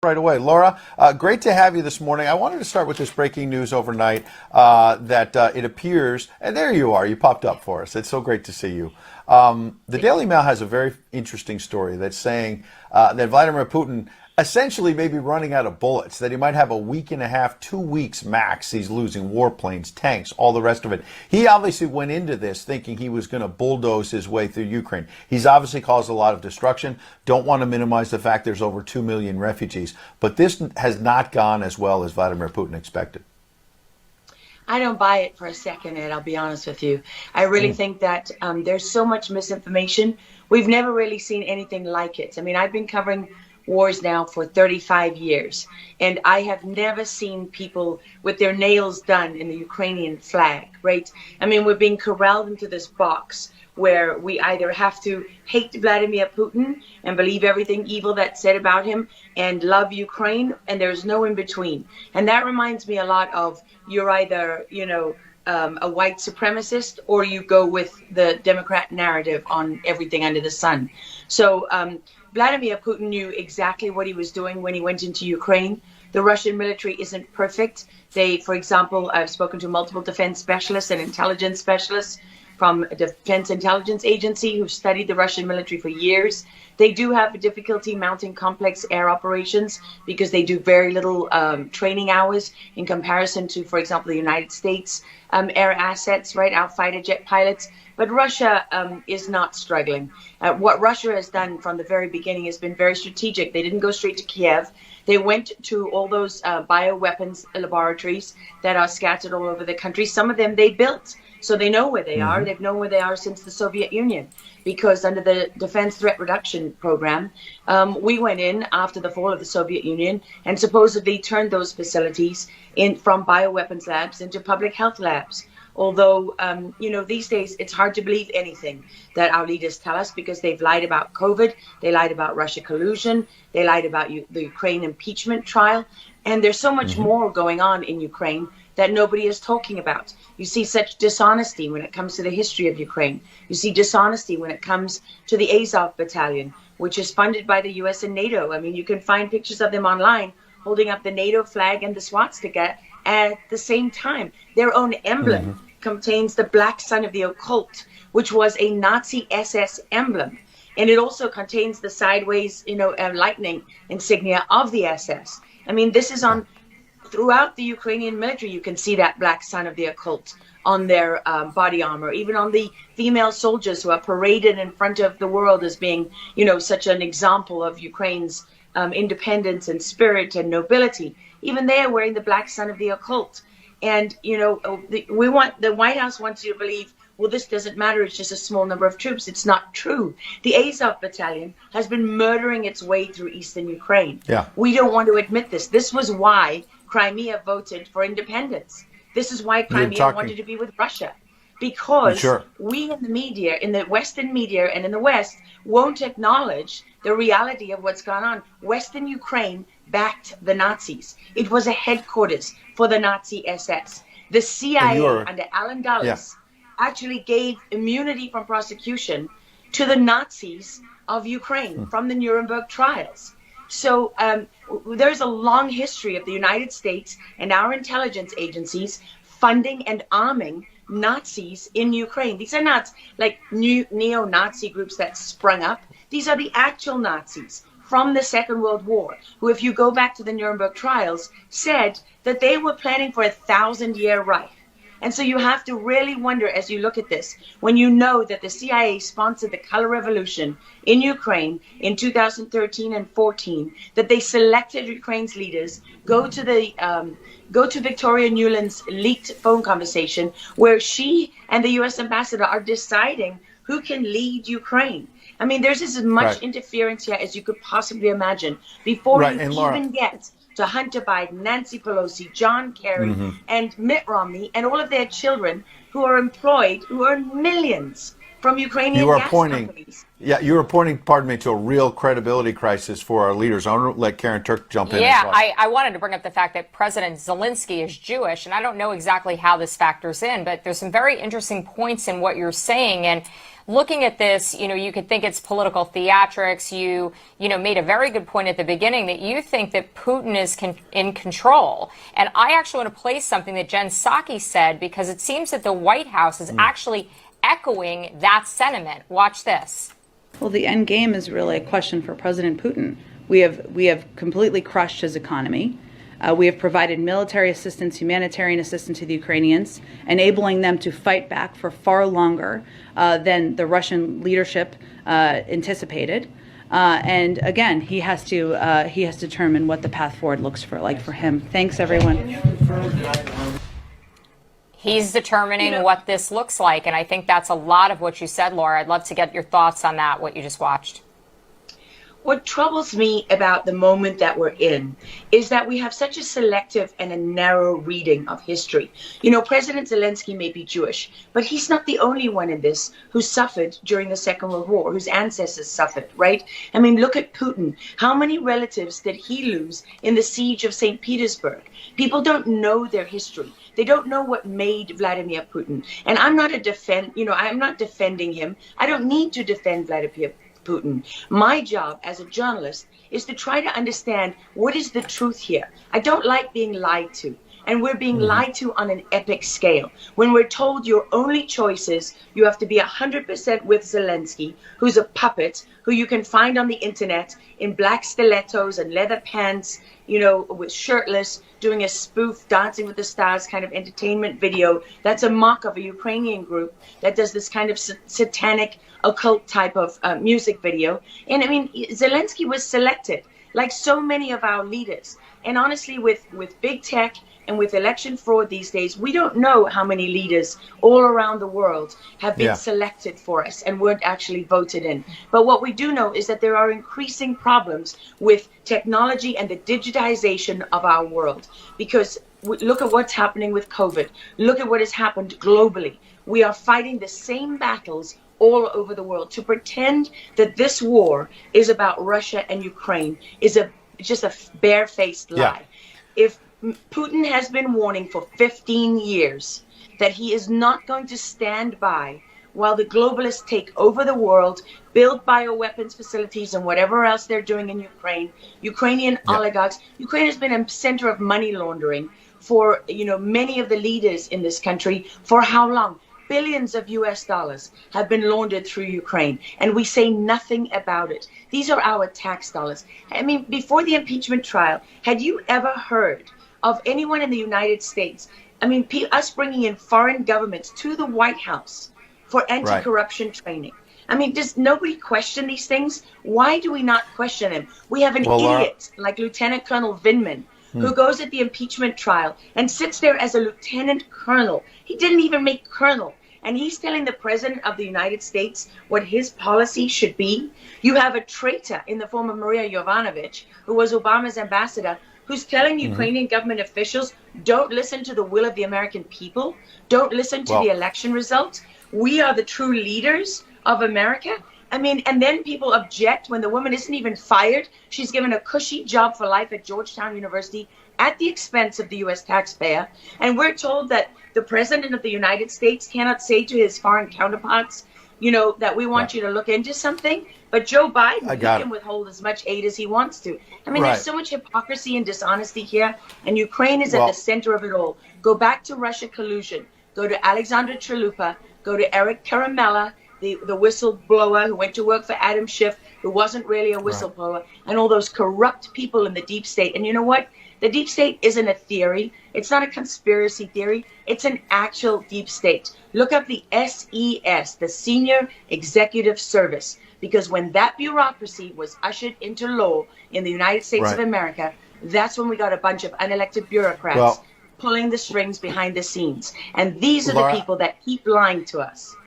Right away. Laura, great to have you this morning. I wanted to start with this breaking news overnight that it appears, and there you are, you popped up for us. It's so great to see you. The Daily Mail has a very interesting story that's saying that Vladimir Putin essentially may be running out of bullets, that he might have a week and a half, 2 weeks max. He's losing warplanes, tanks, all the rest of it. He obviously went into this thinking he was going to bulldoze his way through Ukraine. He's obviously caused a lot of destruction. Don't want to minimize the fact there's over 2 million refugees. But this has not gone as well as Vladimir Putin expected. I don't buy it for a second, Ed, I'll be honest with you. I really think that there's so much misinformation. We've never really seen anything like it. I mean, I've been covering wars now for 35 years, and I have never seen people with their nails done in the Ukrainian flag, right? I mean, we're being corralled into this box where we either have to hate Vladimir Putin and believe everything evil that's said about him and love Ukraine, and there's no in between. And that reminds me a lot of you're either, a white supremacist, or you go with the Democrat narrative on everything under the sun. So Vladimir Putin knew exactly what he was doing when he went into Ukraine. The Russian military isn't perfect. They, for example, I've spoken to multiple defense specialists and intelligence specialists from a Defense Intelligence Agency who've studied the Russian military for years. They do have a difficulty mounting complex air operations because they do very little training hours in comparison to, for example, the United States air assets, right, our fighter jet pilots. But Russia is not struggling. What Russia has done from the very beginning has been very strategic. They didn't go straight to Kiev. They went to all those bioweapons laboratories that are scattered all over the country. Some of them they built, so they know where they are. They've known where they are since the Soviet Union, because under the Defense Threat Reduction Program, we went in after the fall of the Soviet Union and supposedly turned those facilities from bioweapons labs into public health labs. Although, these days it's hard to believe anything that our leaders tell us, because they've lied about COVID, they lied about Russia collusion, they lied about the Ukraine impeachment trial, and there's so much more going on in Ukraine that nobody is talking about. You see such dishonesty when it comes to the history of Ukraine. You see dishonesty when it comes to the Azov battalion, which is funded by the US and NATO. I mean, you can find pictures of them online holding up the NATO flag and the swastika at the same time. Their own emblem contains the black sun of the occult, which was a Nazi SS emblem. And it also contains the sideways, lightning insignia of the SS. I mean, this is on throughout the Ukrainian military. You can see that black sun of the occult on their body armor, even on the female soldiers who are paraded in front of the world as being, such an example of Ukraine's independence and spirit and nobility. Even they are wearing the black sun of the occult. And, the White House wants you to believe, well, this doesn't matter, it's just a small number of troops. It's not true. The Azov battalion has been murdering its way through eastern Ukraine. Yeah. We don't want to admit this. This was why Crimea voted for independence. This is why Crimea wanted to be with Russia. Because we in the media, in the Western media and in the West, won't acknowledge the reality of what's gone on. Western Ukraine backed the Nazis. It was a headquarters for the Nazi SS. The CIA under Alan Dulles actually gave immunity from prosecution to the Nazis of Ukraine from the Nuremberg trials. So there's a long history of the United States and our intelligence agencies funding and arming Nazis in Ukraine. These are not like new neo-Nazi groups that sprung up. These are the actual Nazis from the Second World War, who, if you go back to the Nuremberg trials, said that they were planning for a 1,000-year Reich. And so you have to really wonder, as you look at this, when you know that the CIA sponsored the color revolution in Ukraine in 2013 and 14, that they selected Ukraine's leaders, go to Victoria Nuland's leaked phone conversation where she and the US ambassador are deciding who can lead Ukraine. I mean, there's as much interference here as you could possibly imagine before you even get to Hunter Biden, Nancy Pelosi, John Kerry, and Mitt Romney, and all of their children who are employed, who earn millions from Ukrainian gas companies. Yeah, you are pointing, pardon me, to a real credibility crisis for our leaders. I want to let Karen Turk jump in. Yeah, I wanted to bring up the fact that President Zelensky is Jewish, and I don't know exactly how this factors in, but there's some very interesting points in what you're saying. And looking at this, you could think it's political theatrics. You made a very good point at the beginning that you think that Putin is in control. And I actually want to play something that Jen Psaki said, because it seems that the White House is actually echoing that sentiment. Watch this. Well, the end game is really a question for President Putin. We have completely crushed his economy. We have provided military assistance, humanitarian assistance to the Ukrainians, enabling them to fight back for far longer than the Russian leadership anticipated. And again, he has to determine what the path forward looks like for him. Thanks, everyone. He's determining what this looks like, and I think that's a lot of what you said, Laura. I'd love to get your thoughts on that, what you just watched. What troubles me about the moment that we're in is that we have such a selective and a narrow reading of history. President Zelensky may be Jewish, but he's not the only one in this who suffered during the Second World War, whose ancestors suffered, right? I mean, look at Putin. How many relatives did he lose in the siege of St. Petersburg? People don't know their history. They don't know what made Vladimir Putin. And I'm not I'm not defending him. I don't need to defend Vladimir Putin. My job as a journalist is to try to understand what is the truth here. I don't like being lied to. And we're being lied to on an epic scale. When we're told your only choice is you have to be 100% with Zelensky, who's a puppet, who you can find on the internet in black stilettos and leather pants, with shirtless, doing a spoof Dancing with the Stars kind of entertainment video. That's a mock of a Ukrainian group that does this kind of satanic occult type of music video. And I mean, Zelensky was selected, like so many of our leaders. And honestly, with big tech and with election fraud these days, we don't know how many leaders all around the world have been selected for us and weren't actually voted in. But what we do know is that there are increasing problems with technology and the digitization of our world. Because look at what's happening with COVID. Look at what has happened globally. We are fighting the same battles all over the world. To pretend that this war is about Russia and Ukraine is just a barefaced lie. If Putin has been warning for 15 years that he is not going to stand by while the globalists take over the world, build bioweapons facilities and whatever else they're doing in Ukraine, Ukrainian oligarchs. Ukraine has been a center of money laundering for many of the leaders in this country. For how long? Billions of US dollars have been laundered through Ukraine, and we say nothing about it. These are our tax dollars. I mean, before the impeachment trial, had you ever heard of anyone in the United States, us bringing in foreign governments to the White House for anti-corruption training? I mean, does nobody question these things? Why do we not question them? We have an idiot like Lieutenant Colonel Vindman, who goes at the impeachment trial and sits there as a lieutenant colonel. He didn't even make colonel. And he's telling the president of the United States what his policy should be. You have a traitor in the form of Maria Yovanovitch, who was Obama's ambassador, who's telling Ukrainian government officials, don't listen to the will of the American people. Don't listen to the election results. We are the true leaders of America. I mean, and then people object when the woman isn't even fired. She's given a cushy job for life at Georgetown University at the expense of the U.S. taxpayer. And we're told that the president of the United States cannot say to his foreign counterparts, that we want you to look into something. But Joe Biden, he can withhold as much aid as he wants to. I mean, there's so much hypocrisy and dishonesty here. And Ukraine is at the center of it all. Go back to Russia collusion. Go to Alexandra Chalupa. Go to Eric Karamella, the whistleblower who went to work for Adam Schiff, who wasn't really a whistleblower, and all those corrupt people in the deep state. And you know what? The deep state isn't a theory. It's not a conspiracy theory. It's an actual deep state. Look up the SES, the Senior Executive Service, because when that bureaucracy was ushered into law in the United States of America, that's when we got a bunch of unelected bureaucrats pulling the strings behind the scenes. And these are the people that keep lying to us.